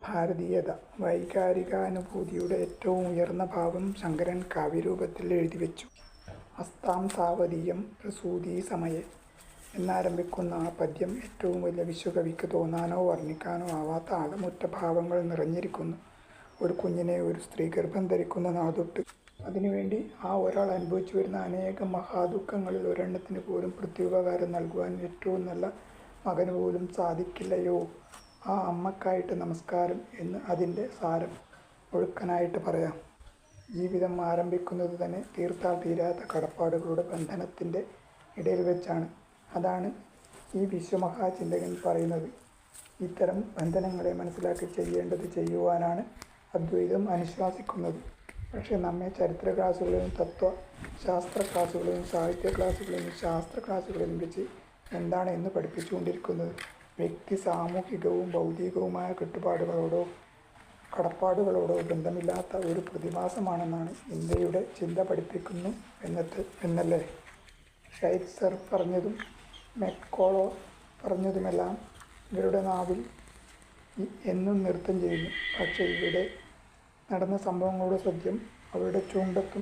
ഭാരതീയത വൈകാരികാനുഭൂതിയുടെ ഏറ്റവും ഉയർന്ന ഭാവം ശങ്കരൻ കാവ്യരൂപത്തിൽ എഴുതിവെച്ചു. അസ്താം സാവധിയം പ്രസൂതി സമയെ എന്നാരംഭിക്കുന്ന ആ പദ്യം ഏറ്റവും വലിയ വിശ്വകവിക്ക് തോന്നാനോ വർണ്ണിക്കാനോ ആവാത്ത ആഴമുറ്റ ഭാവങ്ങൾ നിറഞ്ഞിരിക്കുന്നു. ഒരു കുഞ്ഞിനെ ഒരു സ്ത്രീ ഗർഭം ധരിക്കുന്ന നാൾതൊട്ട് അതിനുവേണ്ടി ആ ഒരാൾ അനുഭവിച്ചു വരുന്ന അനേകം മഹാദുഃഖങ്ങളിൽ ഒരെണ്ണത്തിന് പോലും പ്രത്യുപകാരം നൽകുവാൻ ഏറ്റവും നല്ല മകന് പോലും സാധിക്കില്ലയോ, ആ അമ്മക്കായിട്ട് നമസ്കാരം എന്ന് അതിൻ്റെ സാരം ഒഴുക്കനായിട്ട് പറയാം. ജീവിതം ആരംഭിക്കുന്നത് തന്നെ തീർത്താൽ തീരാത്ത കടപ്പാടുകളുടെ ബന്ധനത്തിൻ്റെ ഇടയിൽ വെച്ചാണ്. അതാണ് ഈ വിശ്വമഹാചിന്തകൻ പറയുന്നത്. ഇത്തരം ബന്ധനങ്ങളെ മനസ്സിലാക്കി ചെയ്യേണ്ടത് ചെയ്യുവാനാണ് അദ്വൈതം അനുശാസിക്കുന്നത്. പക്ഷേ നമ്മെ ചരിത്ര ക്ലാസ്സുകളിലും തത്വശാസ്ത്ര ക്ലാസ്സുകളിലും സാഹിത്യ ക്ലാസ്സുകളിലും ശാസ്ത്ര ക്ലാസ്സുകളിലും വെച്ച് എന്താണ് എന്ന് പഠിപ്പിച്ചുകൊണ്ടിരിക്കുന്നത്? വ്യക്തി സാമൂഹികവും ഭൗതികവുമായ കെട്ടുപാടുകളോടോ കടപ്പാടുകളോടോ ബന്ധമില്ലാത്ത ഒരു പ്രതിഭാസമാണെന്നാണ് ഇന്ത്യയുടെ ചിന്ത പഠിപ്പിക്കുന്നു എന്നല്ലേ. ഷൈറ്റ്സർ പറഞ്ഞതും മെക്കോളോ പറഞ്ഞതുമെല്ലാം ഇവരുടെ നാവിൽ എന്നും നൃത്തം ചെയ്യുന്നു. പക്ഷേ ഇവിടെ നടന്ന സംഭവങ്ങളുടെ സത്യം അവരുടെ ചൂണ്ടത്തും